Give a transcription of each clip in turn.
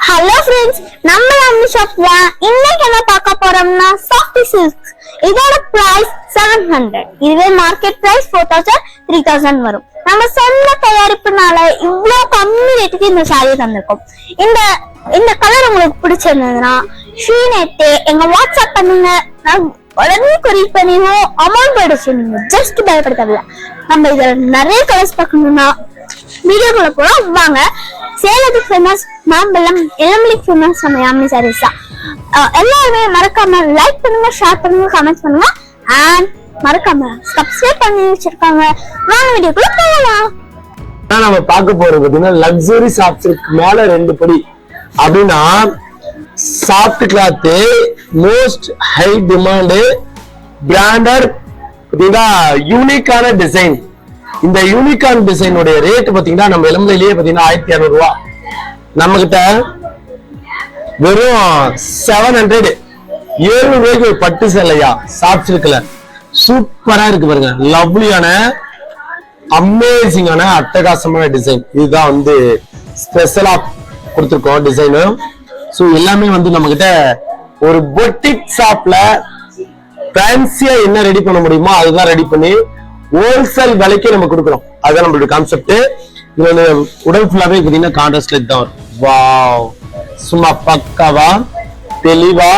Hello friends, நம்ம அம்மி ஷாப்ல இன்னைக்கு என்ன பார்க்க போறோம்னா சாஃப்ட் சில்க்ஸ். இதோட பிரைஸ் 700. இதுவே மார்க்கெட் பிரைஸ் 4000 3000 வரும். நம்ம சொந்த தயாரிப்புனால இவ்ளோ கம்மி ரேட்டுக்கு இந்த சாரி தந்திருக்கோம். இந்த கலர் உங்களுக்கு பிடிச்சிருந்ததுன்னா ஸ்ரீநெட் எங்க வாட்ஸ்அப் பண்ணுங்க. உடனே கொரியர் பண்ணிடுவோம். அமௌண்ட் எடுத்துருங்க. ஜஸ்ட் பயப்பட தேவையில்ல. நம்ம இதுல நிறைய கலர்ஸ் பார்க்கணும்னா வீடியோக்குள்ள போறோம் வாங்க. சேலத்துக்கு ஃபேமஸ் மாம்பழம், இளமலிக்கு ஃபேமஸ் நம்ம யாமினி சாரீஸ் தான். எல்லாருமே மறக்காம லைக் பண்ணுங்க, ஷேர் பண்ணுங்க, கமெண்ட் பண்ணுங்க அண்ட் மறக்காம சப்ஸ்கிரைப் பண்ணி வச்சிருக்காங்க. வாங்க வீடியோக்குள்ள போகலாம். நம்ம பார்க்க போறது பாத்தீங்கன்னா லக்ஸரி சாஃப்ட் சில்க் மேல 2 படி அப்படின்னா soft cloth most high demand branded யூனிக்கான டிசைன். இந்த யூனிகான் டிசைனோட ரேட் பாத்தீங்கன்னா நம்ம இளம்பிலேயே பாத்தீங்கன்னா 1200 ரூபாய். நம்ம கிட்ட வெறும் 700 700 ரூபாய்க்கு பட்டு சேலையா சாஃப்ட் சில்க்ல சூப்பரா இருக்கு பாருங்க. லவ்லியான அமேசிங்கான அட்டகாசமான டிசைன். இதுதான் வந்து ஸ்பெஷலா கொடுத்துருக்கோம் டிசைனு. ஸோ எல்லாமே வந்து நம்ம கிட்ட ஒரு பொட்டிக் ஷாப்ல ஃபேன்சியா என்ன ரெடி பண்ண முடியுமோ அதுதான் ரெடி பண்ணி ஹோல்சேல் விலைக்கு நம்ம கொடுக்குறோம். அதுதான் நம்மளோட கான்செப்ட். இது வந்து உடல் ஃபுல்லாவே பாத்தீங்கன்னா கான்ட்ராஸ்ட் லைட் தான் வரும். வாவ், சும்மா பக்காவா தெளிவா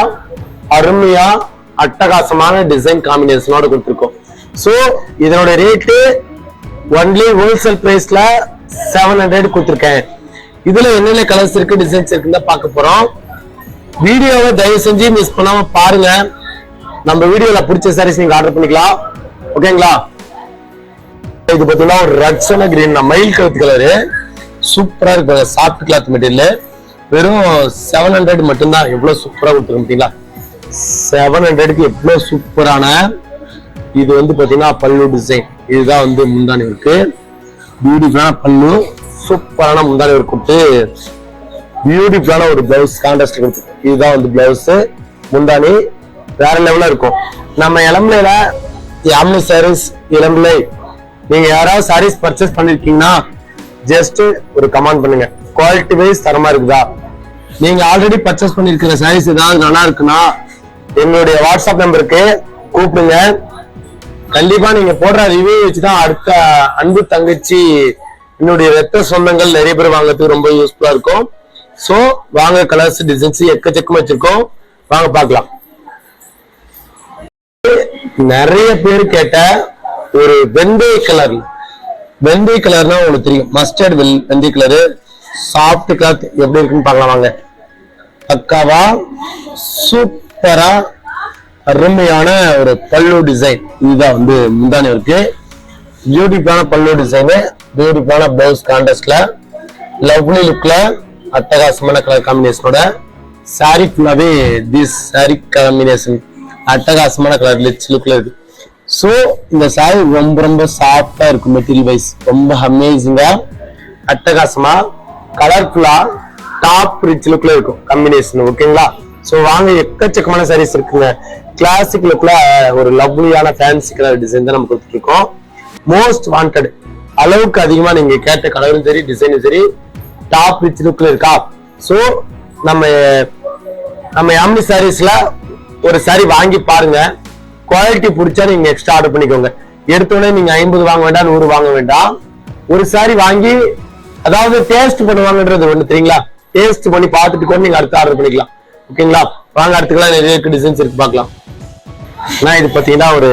அருமையா அட்டகாசமான டிசைன் காம்பினேஷனோட கொடுத்துருக்கோம். ஸோ இதனோட ரேட்டு ஒன்லி ஹோல்சேல் பிரைஸ்ல 700 கொடுத்துருக்கேன். இதுல என்னென்ன கலர்ஸ் இருக்கு, டிசைன்ஸ் இருக்குன்னு பார்க்க போறோம். வீடியோவை தயவு செஞ்சு மிஸ் பண்ணாம பாருங்க. நம்ம வீடியோல பிடிச்ச சாரீஸ் நீங்க ஆர்டர் பண்ணிக்கலாம். ஓகேங்களா? இது பாத்தீங்கன்னா ஒரு ரட்சன கிரீன் மயில் கருத்து கலரு சூப்பரா இருக்கு. சாஃப்ட் கிளாத் மெட்டீரியல் வெறும் 700 மட்டும்தான். எவ்வளவு சூப்பரா கொடுத்துருக்கு பாத்தீங்களா? 700க்கு எவ்வளவு சூப்பரான இது வந்து பாத்தீங்கன்னா பல்லு டிசைன். இதுதான் வந்து முந்தானி இருக்கு. பியூட்டிஃபுல்லான பல்லு, சூப்பரான முந்தானி ஒரு கொடுத்து பியூட்டிஃபுல்லான ஒரு பிளவுஸ் கான்ட்ராஸ்ட் கொடுத்து. இதுதான் வந்து பிளவுஸ், முந்தானி வேற லெவலா இருக்கும். நம்ம இளம்பிலையில யாமினி சாரீஸ் இளம்பிலை நீங்க யாராவது சாரீஸ் பர்ச்சேஸ் பண்ணிருக்கீங்கன்னா ஜஸ்ட் ஒரு கமெண்ட் பண்ணுங்க. குவாலிட்டி வைஸ் தரமா இருக்குதா? நீங்க ஆல்ரெடி பர்ச்சேஸ் பண்ணிருக்கிற சாரீஸ் ஏதாவது நல்லா இருக்குன்னா எங்களுடைய வாட்ஸ்அப் நம்பருக்கு கூப்பிடுங்க. கண்டிப்பா நீங்க போடுற ரிவ்யூ வச்சுதான் அடுத்த அன்பு தங்கச்சி என்னுடைய ரத்த சொந்தங்கள் நிறைய பேர் வாங்கறதுக்கு ரொம்ப யூஸ்ஃபுல்லா இருக்கும். சோ வாங்க, கலர்ஸ் டிசைன்ஸ் எக்கச்சக்கமா வச்சிருக்கோம். வாங்க பார்க்கலாம். நிறைய பேர் கேட்ட ஒரு வெந்தய கலர். வெந்தய கலர்னா உங்களுக்கு தெரியும், மஸ்டர்ட் வெந்தய கலரு சாஃப்ட் கிளாத் எப்படி இருக்குன்னு பார்க்கலாம் வாங்க. பக்காவா சூப்பரா அருமையான ஒரு பல்லு டிசைன். இதுதான் வந்து முந்தானி இருக்கு. பியூட்டிஃபுல்லான பல்லு டிசைனு, பியூட்டிஃபுல்லான பிளவுஸ் கான்ட்ராஸ்ட்ல லவ்லி லுக்ல அட்டகாசமான கலர் காம்பினேஷனோட சாரி ஃபுல்லாவே திஸ் சாரி காம்பினேஷன் அட்டகாசமான கலர் ரிச் லுக்ல இருக்கு. ஸோ இந்த சாரி ரொம்ப ரொம்ப சாஃப்டா இருக்கும். மெட்டீரியல் வைஸ் ரொம்ப அமேசிங்கா அட்டகாசமா கலர்ஃபுல்லா டாப் ரிச் லுக்ல இருக்கும் காம்பினேஷன். ஓகேங்களா? ஸோ வாங்க, எக்கச்சக்கமான சாரீஸ் இருக்குங்க. கிளாசிக் லுக்ல ஒரு லவ்லியான ஃபேன்சி கலர் டிசைன் தான் நம்ம கொடுத்துட்டு இருக்கோம். மோஸ்ட் வாண்டட், அளவுக்கு அதிகமா நீங்க கேட்ட கலரும் சரி டிசைனும் சரி டாப் ரிச் லுக்ல இருக்கா? ஸோ நம்ம யாமினி சாரீஸ்ல ஒரு சாரி வாங்கி பாருங்க. குவாலிட்டி பிடிச்சா நீங்க எக்ஸ்ட்ரா ஆர்டர் பண்ணிக்கோங்க. எடுத்தோடனே நீங்க 50 வாங்க வேண்டாம், 100 வாங்க வேண்டாம். ஒரு சாரி வாங்கி அதாவது டேஸ்ட் பண்ணுவாங்கன்றது ஒண்ணு தெரியுங்களா? டேஸ்ட் பண்ணி பார்த்துட்டு கூட நீங்க அடுத்து ஆர்டர் பண்ணிக்கலாம். ஓகேங்களா? வாங்க, அடுத்துக்கலாம் நிறைய டிசைன்ஸ் இருக்கு பார்க்கலாம். நான் இது பாத்தீங்கன்னா ஒரு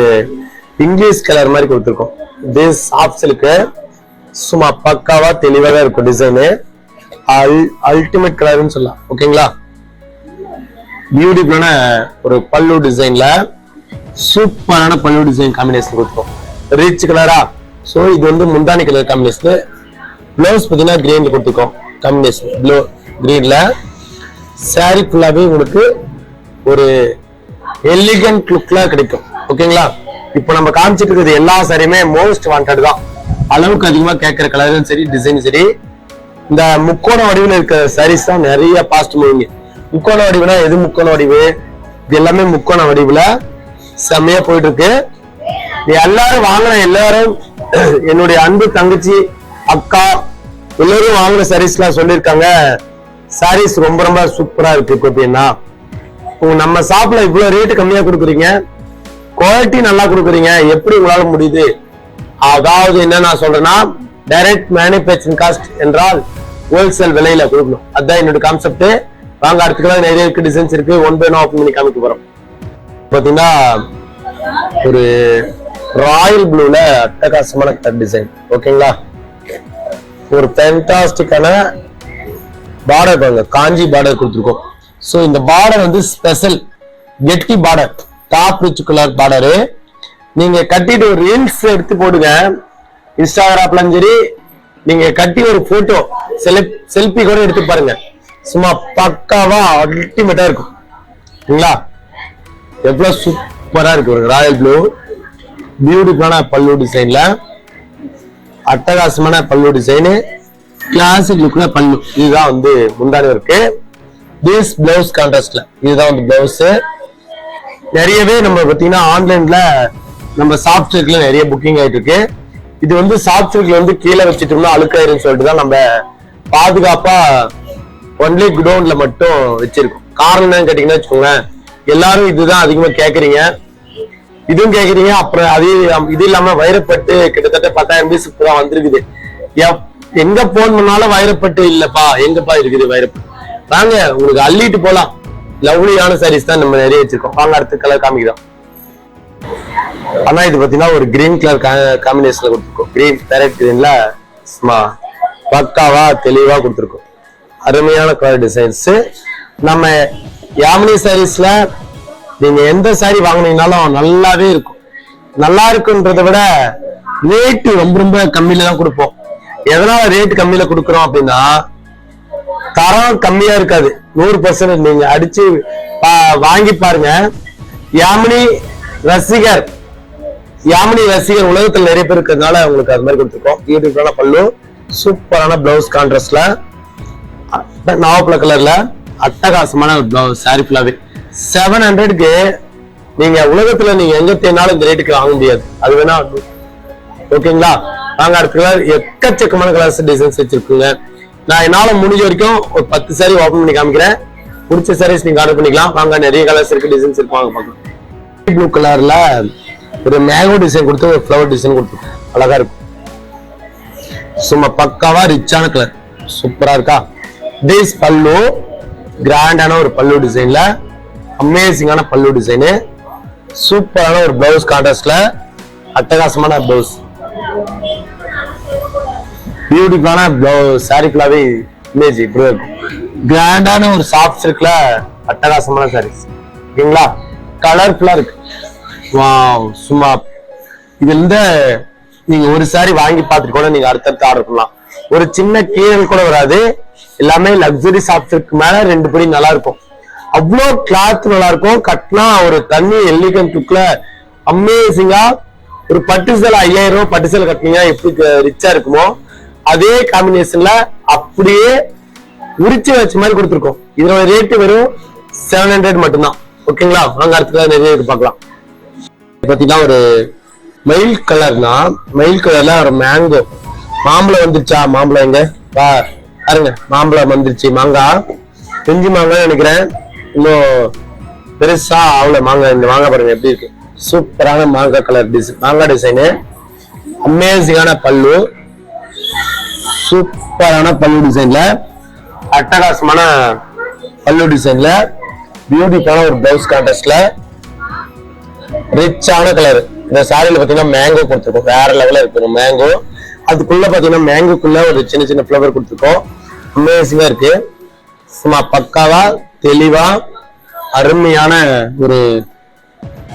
இங்கிலீஷ் கலர் மாதிரி கொடுத்துருக்கோம். திஸ் சாஃப்ட் சில்க் சும்மா பக்காவா தெளிவாக இருக்கும். டிசைனு அல்டிமேட் கலர்னு சொல்லலாம். ஓகேங்களா? பியூட்டிஃபுல்லான ஒரு பல்லு டிசைன்ல சூப்பரான பல்லு டிசைன் காம்பினேஷன் கொடுத்துருக்கோம். ரிச் கலரா. ஸோ இது வந்து முந்தானி கலர் காம்பினேஷன். பிளவுஸ் பார்த்தீங்கன்னா கிரீன்ல கொடுத்துருக்கோம் காம்பினேஷன். ப்ளூ கிரீன்ல சாரி ஃபுல்லாவே உங்களுக்கு ஒரு எலிகன்ட் லுக்ல கிடைக்கும். ஓகேங்களா? இப்போ நம்ம காமிச்சிட்டு இருக்கிறது எல்லா சாரியுமே மோஸ்ட் வாண்டட் தான். அளவுக்கு அதிகமா கேட்கிற கலரும் சரி டிசைனும் சரி. இந்த முக்கோண வடிவில் இருக்கிற சாரீஸ் தான் நிறைய பாஸ்ட் மூவிங்க. முக்கோண வடிவுனா எது முக்கோண வடிவு? இது எல்லாமே முக்கோண வடிவுல செம்மையா போயிட்டு இருக்கு. எல்லாரும் வாங்கின எல்லாரும் என்னுடைய அன்பு தங்கச்சி அக்கா எல்லாரும் வாங்கின சாரீஸ்லாம் சொல்லியிருக்காங்க. சாரீஸ் ரொம்ப ரொம்ப சூப்பரா இருக்கு கோபியண்ணா. நம்ம ஷாப்ல இவ்வளவு ரேட்டு கம்மியா கொடுக்குறீங்க, குவாலிட்டி நல்லா கொடுக்குறீங்க, எப்படி உங்களால முடியுது? அதாவது என்ன நான் சொல்றேன்னா, டைரக்ட் மேனுஃபேக்சரிங் காஸ்ட் என்றால் ஹோல்சேல் விலையில கொடுக்கணும். அதுதான் என்னோட கான்செப்ட். வாங்க அடுத்துக்கெல்லாம் நிறைய இருக்கு, டிசைன்ஸ் இருக்கு. ஒன் பை ஒன் ஓப்பன் பண்ணி காமிக்க போறோம். பாத்தீங்கன்னா ஒரு ராயல் ப்ளூல அட்டகாசமான கட் டிசைன். ஓகேங்களா, ஒரு ஃபேண்டாஸ்டிக்கான பார்டர் பாருங்க, காஞ்சி பார்டர் கொடுத்துருக்கோம். சோ இந்த பார்டர் வந்து ஸ்பெஷல் கெட்டி border, top rich colour border. நீங்க கட்டிட்டு ஒரு ரீல்ஸ் எடுத்து போடுங்க இன்ஸ்டாகிராம்லயும் சரி, நீங்க கட்டி ஒரு போட்டோ செல்ஃபி கூட எடுத்து பாருங்க, சும்மா பக்காவா அல்டிமேட்டா இருக்கும். சரிங்களா, எவ்வளவு சூப்பரா இருக்கு ஒரு ராயல் ப்ளூ. பியூட்டிஃபுல்லான பல்லு டிசைன்ல அட்டகாசமான பல்லு டிசைனு, கிளாசிக் லுக்ல பல்லு. இதுதான் வந்து முந்தானி இருக்கு. திஸ் பிளவுஸ் கான்ட்ராஸ்ட்ல இதுதான் வந்து பிளவுஸ். நிறையவே நம்ம பாத்தீங்கன்னா ஆன்லைன்ல நம்ம சாஃப்ட்வேர்ல நிறைய புக்கிங் ஆயிட்டு இருக்கு. இது வந்து சாஃப்ட்வேர்ல வந்து கீழே வச்சுட்டோம்னா அழுக்காயிருன்னு சொல்லிட்டு தான் நம்ம பாதுகாப்பா ஒன்லி குடோன்ல மட்டும் வச்சிருக்கோம். காரணம் என்னன்னு கேட்டீங்கன்னா வச்சுக்கோங்களேன், எல்லாரும் இதுதான் அதிகமா கேக்குறீங்க, இதுவும் கேக்குறீங்க. அப்புறம் இது இல்லாம வைரப்பட்டு கிட்டத்தட்ட 10,000 பீஸ் தான் வந்திருக்குது. எங்க போன் பண்ணாலும் வைரப்பட்டு இல்லப்பா, எங்கப்பா இருக்குது வைரப்பட்டு? வாங்க உங்களுக்கு அள்ளிட்டு போலாம். லவ்லியான சாரீஸ் தான் நம்ம நிறைய வச்சிருக்கோம். வாங்க அடுத்த கலர் காமிக்கிறோம். ஆனா இது பாத்தீங்கன்னா ஒரு கிரீன் கலர் காம்பினேஷன்ல கொடுத்துருக்கோம். கிரீன் பேரட் கிரீன்ல பக்காவா தெளிவா கொடுத்துருக்கோம். அருமையான கலர் டிசைன்ஸ். நம்ம யாமினி சாரீஸ்ல நீங்க எந்த சாரி வாங்கினீங்கனாலும் நல்லாவே இருக்கும். நல்லா இருக்குன்றத விட ரேட்டு ரொம்ப ரொம்ப கம்மியில தான் கொடுப்போம். எதனால ரேட் கம்மியில கொடுக்குறோம் அப்படின்னா, தரம் கம்மியா இருக்காது. 100% நீங்க அடிச்சு வாங்கி பாருங்க. யாமினி ரசிகர் உலகத்துல நிறைய பேர் இருக்கிறதுனால உங்களுக்கு அது மாதிரி கொடுத்துருக்கோம். பியூட்டிஃபுல்லான பல்லு, சூப்பரான பிளவுஸ் கான்ட்ராஸ்ட்ல நாவப்பழ கலர்ல அட்டகாசமான பிளவுஸ். சாரி ஃபுல்லாவே 700க்கு நீங்க உலகத்துல நீங்க எங்க தேனாலும் இந்த ரேட்டுக்கு வாங்க முடியாது. அது வேணா ஓகேங்களா. நாங்க அடுத்த கலர் எக்கச்சக்கமான கலர்ஸ் டிசைன்ஸ் வச்சிருக்கோங்க. நான் என்னால முடிஞ்ச வரைக்கும் ஒரு 10 சாரி ஓபன் பண்ணி காமிக்கிறேன். பிடிச்ச சாரீஸ் நீங்க ஆர்டர் பண்ணிக்கலாம். வாங்க நிறைய கலர்ஸ் இருக்கு, டிசைன்ஸ் இருக்கு, வாங்க பார்க்கலாம். ப்ளூ கலர்ல ஒரு மேங்கோ டிசைன் கொடுத்து ஒரு ஃப்ளவர் டிசைன் கொடுத்து அழகா இருக்கும். சும்மா பக்காவா ரிச்சான கலர், சூப்பரா இருக்கா. திஸ் பல்லு கிராண்டான ஒரு பல்லு டிசைன்ல அமேசிங்கான பல்லு டிசைனு, சூப்பரான ஒரு பிளவுஸ் கான்ட்ராஸ்ட்ல அட்டகாசமான பிளவுஸ். பியூட்டிஃபுல்லான பிளவுஸ். சாரி ஃபுல்லாவே இமேஜ் இப்படி இருக்கும். கிராண்டான ஒரு சாஃப்ட் சில்க்ல அட்டகாசமான சாரீஸ். ஓகேங்களா, கலர்ஃபுல்லா இருக்கு. வாவ், சும்மா இதுல இருந்து நீங்க ஒரு சாரி வாங்கி பார்த்துட்டு கூட நீங்க அடுத்தடுத்து ஆர்டர் பண்ணலாம். ஒரு சின்ன கீழல் கூட வராது. எல்லாமே லக்ஸரி சாஃப்ட் சில்க் மேல 2 படி நல்லா இருக்கும். அவ்வளோ கிளாத் நல்லா இருக்கும். கட்டினா ஒரு தண்ணி எலிகன் லுக்ல அமேசிங்கா. ஒரு பட்டு சேலை 5000 ரூபாய் பட்டு சேலை கட்டினீங்க எப்படி ரிச்சா இருக்குமோ அதே காம்பினேஷன்ல அப்படியே உரிச்சு வச்ச மாதிரி கொடுத்துருக்கோம். இதோட ரேட்டு வெறும் 700 மட்டும்தான். ஓகேங்களா, வாங்க அடுத்த நிறைய இருக்கு பார்க்கலாம். பாத்தீங்கன்னா ஒரு மயில் கலர்னா, மயில் கலர்ல ஒரு மேங்கோ மாம்பழம் வந்துருச்சா. மாம்பழம் எங்க பாருங்க, மாம்பழம் வந்துருச்சு. மாங்காய் செஞ்சு மாங்காய் நினைக்கிறேன், இன்னும் பெருசா அவ்வளவு மாங்காய். இந்த மாங்காய் பாருங்க எப்படி இருக்கு, சூப்பரான மாங்காய் கலர் டிசைன், மாங்காய் டிசைனு. அமேசிங்கான பல்லு, சூப்பரான பல்லு டிசைன்ல அட்டகாசமான பல்லு டிசைன்ல பியூட்டிஃபுல்லான ஒரு பிளவுஸ் கான்ட்ராஸ்ட்ல ரிச்சான கலர். இந்த சாரியில பாத்தீங்கன்னா மேங்கோ கொடுத்துருக்கோம், வேற லெவல்ல இருக்கு மேங்கோ. அதுக்குள்ள பாத்தீங்கன்னா மேங்கோக்குள்ள ஒரு சின்ன சின்ன ஃபிளவர் கொடுத்துருக்கோம். அமேசிங்கா இருக்கு. சும்மா பக்காவா தெளிவா அருமையான ஒரு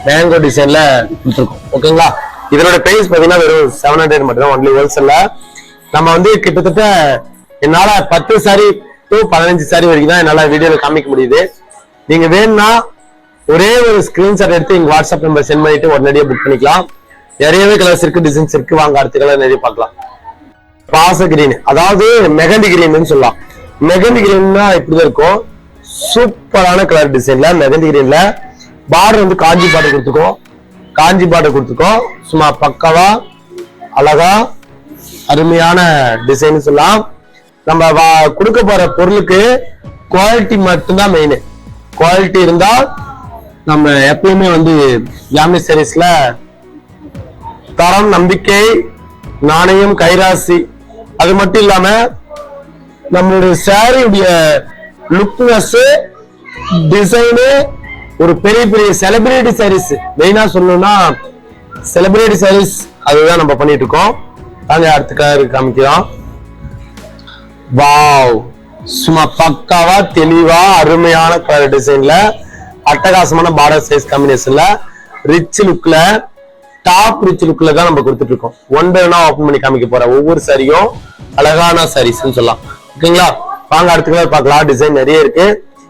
மேங்கோ டிசைன்ல கொடுத்துருக்கோம். ஓகேங்களா, இதனோட பிரைஸ் பாத்தீங்கன்னா வெறும் 700 மட்டும், ஒன்லி ஹோல்சேல்ல. நம்ம வந்து கிட்டத்தட்ட என்னால 10 சாரி டு 15 சாரி வரைக்கும் தான் என்னால வீடியோல காமிக்க முடியுது. நீங்க வேணும்னா ஒரே ஒரு ஸ்கிரீன்ஷாட் எடுத்து எங்க வாட்ஸ்அப் நம்பர் சென்ட் பண்ணிட்டு உடனடியாக புக் பண்ணிக்கலாம். நிறையவே கலர்ஸ் இருக்கு, டிசைன்ஸ் இருக்கு. வாங்க அடுத்த கலர் நிறைய பார்க்கலாம். பாச கிரீன், அதாவது மெகந்தி கிரீன் சொல்லலாம். மெகந்தி கிரீன்னா இப்படிதான் இருக்கும். சூப்பரான கலர் டிசைன்ல மெகந்தி கிரீன்ல பார்டர் வந்து காஞ்சி பார்டர் கொடுத்துருக்கோம். சும்மா பக்காவா அழகா அருமையான டிசைன் சொல்லலாம். நம்ம கொடுக்க போற பொருளுக்கு குவாலிட்டி மட்டும்தான் மெயின். குவாலிட்டி இருந்தா நம்ம எப்பயுமே வந்து யாமினி சாரீஸ்ல தரம், நம்பிக்கை, நாணயம், கைராசி, அது மட்டும் இல்லாம நம்மளுடைய சாரியுடைய லுக்னஸ், டிசைனு, ஒரு பெரிய பெரிய செலிபிரிட்டி சாரீஸ், மெயினா சொல்லணும்னா செலிபிரிட்டி சாரீஸ் அதுதான் நம்ம பண்ணிட்டு இருக்கோம். தாங்க அடுத்த கலர் காமிக்கிறோம். வாவ், சும்மா பக்காவா தெளிவா அருமையான கலர் டிசைன்ல அட்டகாசமான பார்டர் சைஸ் காம்பினேஷன்ல ரிச் லுக்ல, டாப் ரிச் லுக்ல தான் நம்ம கொடுத்துட்டு இருக்கோம். ஒன் பை ஒன்னா ஓபன் பண்ணி காமிக்க போற ஒவ்வொரு சாரியும் அழகான சாரீஸ் சொல்லலாம். ஓகேங்களா, வாங்க அடுத்த கலர் பார்க்கலாம். டிசைன் நிறைய இருக்கு.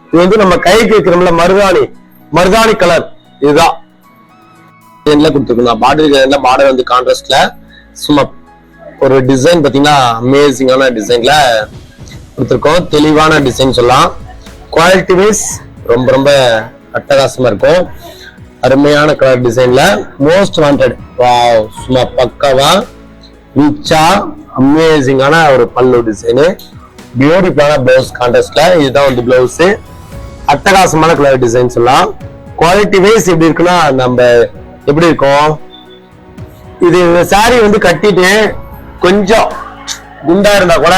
இது வந்து நம்ம கைக்கு இருக்கிறோம்ல மருதாணி கலர், இதுதான் கொடுத்துருக்கோம். பார்டர் வந்து கான்ட்ராஸ்ட்ல சும்மா ஒரு டிசைன் பாத்தீங்கன்னா அமேசிங்கான டிசைன்ல கொடுத்துருக்கோம். தெளிவான டிசைன் சொல்லலாம். குவாலிட்டி வைஸ் ரொம்ப ரொம்ப அட்டகாசமா இருக்கும். அருமையான கலர் டிசைன்ல மோஸ்ட் வாண்டட். வாவ், சும்மா பக்காவா ரிச்சா அமேசிங்கான ஒரு பல்லு டிசைனு, பியூட்டிஃபுல்லான பிளவுஸ் கான்ட்ராஸ்ட்ல. இதுதான் வந்து பிளவுஸ். அட்டகாசமான கலர் டிசைன் சொல்லலாம். குவாலிட்டி வைஸ் எப்படி இருக்குன்னா நம்ம எப்படி இருக்கும், இது இந்த சாரி வந்து கட்டிட்டு கொஞ்சம் குண்டா இருந்தா கூட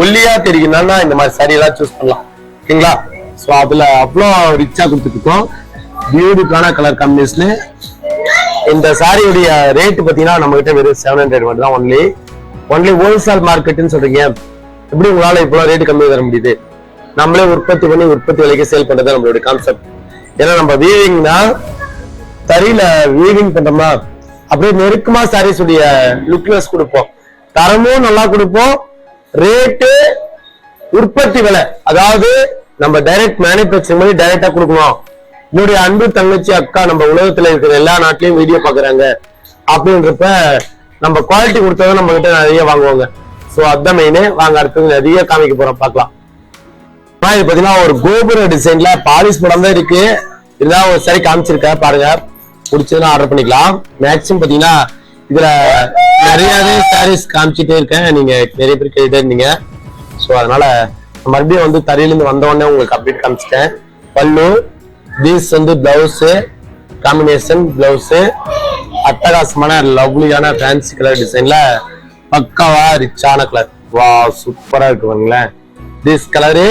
ஒல்லியா தெரியுதுன்னா இந்த மாதிரி சாரி எல்லாம் சூஸ் பண்ணலாம். ஓகேங்களா, சோ அதுல அவ்வளோ ரிச்சா கொடுத்துட்டு இருக்கோம். பியூட்டிஃபுல்லான கலர் காம்பினேஷன். இந்த சாரியுடைய ரேட் பாத்தீங்கன்னா நம்ம கிட்ட வெறும் 700 மட்டும் தான். ஒன்லி ஹோல்சேல் மார்க்கெட்னு சொல்றீங்க, எப்படி உங்களால இவ்வளவு ரேட் கம்மியா தர முடியுது? நம்மளே உற்பத்தி பண்ணி உற்பத்தி விலைக்கு சேல் பண்றது நம்மளுடைய கான்செப்ட். ஏன்னா நம்ம வீவிங்னா தறியில வீவிங் பண்றோம்னா அப்படியே நெருக்கமா சாரீஸ் உடைய லுக்னஸ் கொடுப்போம், தரமும் நல்லா கொடுப்போம், ரேட்டு உற்பத்தி விலை, அதாவது நம்ம டைரக்ட் மேனுபேக்சரிங் பண்ணி டைரக்டா கொடுக்கணும். என்னுடைய அன்பு தங்கச்சி அக்கா நம்ம உலகத்துல இருக்கிற எல்லா நாட்டிலையும் வீடியோ பாக்குறாங்க அப்படின்றப்ப நம்ம குவாலிட்டி கொடுத்தா நம்ம கிட்ட நிறைய வாங்குவாங்க. சோ அதுதான் மெயின். வாங்க அடுத்தது நிறைய காமிக்க போறோம், பார்க்கலாம். இது பாத்தீங்கன்னா ஒரு கோபுர டிசைன்ல பாலிஷ் படம் தான் இருக்கு. இதுதான் ஒரு சரி காமிச்சிருக்க பாருங்க, பிடிச்சதுன்னா ஆர்டர் பண்ணிக்கலாம். மேக்ஸிமம் பாத்தீங்கன்னா இதுல நிறையவே சாரீஸ் காமிச்சிட்டே இருக்கேன், நீங்க நிறைய பேர் கேட்டுட்டே இருந்தீங்க. சோ அதனால மறுபடியும் வந்து தரையில இருந்து வந்த உடனே உங்களுக்கு அப்டேட் காமிச்சிட்டேன். பல்லு, தீஸ் வந்து பிளவுஸ் காம்பினேஷன், பிளவுஸ் அட்டகாசமான லவ்லியான ஃபேன்சி கலர் டிசைன்ல பக்காவா ரிச்சான கலர். வா, சூப்பரா இருக்கு பாருங்களேன். This colour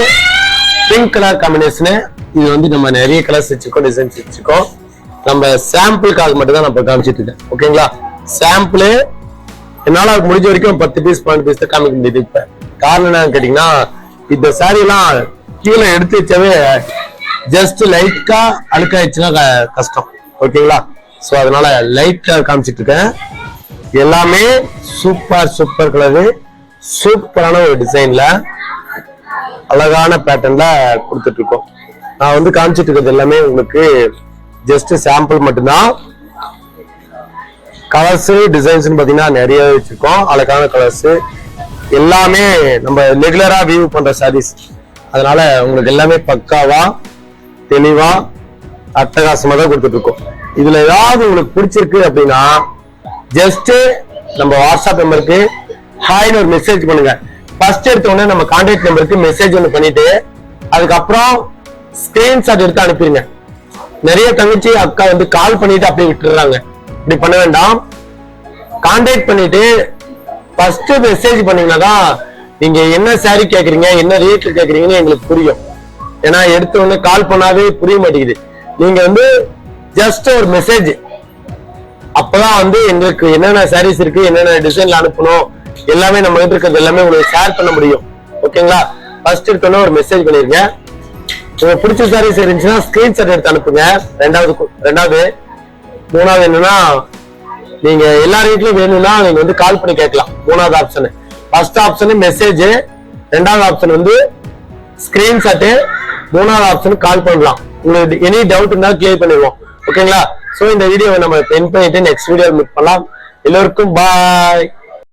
pink colour combination. இது வந்து நம்ம நிறைய கலர்ஸ் வச்சிருக்கோம், டிசைன்ஸ் வச்சிருக்கோம். நம்ம சாம்பிளுக்காக மட்டும் தான் நம்ம காமிச்சிட்டு இருக்கேன். ஓகேங்களா, சாம்பிள் என்னால முடிஞ்ச வரைக்கும் 10 பீஸ் 12 பீஸ் தான் காமிக்க முடியுது. இப்ப காரணம் என்னன்னு கேட்டீங்கன்னா இந்த சாரி எல்லாம் கீழே எடுத்து வச்சாவே ஜஸ்ட் லைட்டா அழுக்காயிடுச்சுன்னா கஷ்டம். ஓகேங்களா, சோ அதனால லைட்டா காமிச்சிட்டு இருக்கேன். எல்லாமே சூப்பர் கலரு, சூப்பரான ஒரு டிசைன்ல அழகான பேட்டர்ன்ல கொடுத்துட்டு இருக்கோம். நான் வந்து காமிச்சிட்டு இருக்கிறது எல்லாமே உங்களுக்கு ஜஸ்ட் சாம்பிள் மட்டும்தான். கலர்ஸ் டிசைன்ஸ் பாத்தீங்கன்னா நிறைய வச்சிருக்கோம். அழகான கலர்ஸ் எல்லாமே நம்ம ரெகுலரா வியூ பண்ற சாரீஸ், அதனால உங்களுக்கு எல்லாமே பக்காவா தெளிவா அட்டகாசமா தான் கொடுத்துட்டு இருக்கோம். இதுல ஏதாவது உங்களுக்கு பிடிச்சிருக்கு அப்படின்னா ஜஸ்ட் நம்ம வாட்ஸ்அப் நம்பருக்கு ஹாய்னு ஒரு மெசேஜ் பண்ணுங்க. ஃபர்ஸ்ட் எடுத்த உடனே நம்ம கான்டாக்ட் நம்பருக்கு மெசேஜ் ஒன்று பண்ணிட்டு அதுக்கப்புறம் ஸ்கிரீன்ஷாட் எடுத்து அனுப்பிடுங்க. நிறைய தங்கச்சி அக்கா வந்து கால் பண்ணிட்டு அப்படியே விட்டுறாங்க, இப்படி பண்ண வேண்டாம். கான்டாக்ட் பண்ணிட்டு ஃபர்ஸ்ட் மெசேஜ் பண்ணீங்கன்னா தான் நீங்க என்ன சாரி கேக்குறீங்க, என்ன ரேட்ல கேக்குறீங்கன்னு எங்களுக்கு புரியும். ஏன்னா எடுத்த உடனே கால் பண்ணாவே புரிய மாட்டேங்குது. நீங்க வந்து ஜஸ்ட் ஒரு மெசேஜ், அப்பதான் வந்து எங்களுக்கு என்னென்ன சாரீஸ் இருக்கு, என்னென்ன டிசைன்ல அனுப்பணும், எல்லாமே நம்ம கிட்ட இருக்கிறது எல்லாமே உங்களுக்கு ஷேர் பண்ண முடியும். ஓகேங்களா, ஃபர்ஸ்ட் எடுத்தோன்னா ஒரு மெசேஜ் பண்ணிருங்க. உங்களுக்கு பிடிச்ச சாரீஸ் இருந்துச்சுன்னா ஸ்கிரீன்ஷாட் எடுத்து அனுப்புங்க. ரெண்டாவது மூணாவது என்னன்னா நீங்க எல்லா ரேட்லயும் வேணும்னா நீங்க வந்து கால் பண்ணி கேட்கலாம். மூணாவது ஆப்ஷன். ஃபர்ஸ்ட் ஆப்ஷன் மெசேஜ், ரெண்டாவது ஆப்ஷன் வந்து ஸ்கிரீன்ஷாட், மூணாவது ஆப்ஷன் கால் பண்ணலாம். உங்களுக்கு எனி டவுட் இருந்தாலும் கிளியர் பண்ணிடுவோம். ஓகேங்களா, சோ இந்த வீடியோவை நம்ம எண்ட் பண்ணிட்டு நெக்ஸ்ட் வீடியோ மீட் பண்ணலாம். எல்லோருக்கும் பாய்.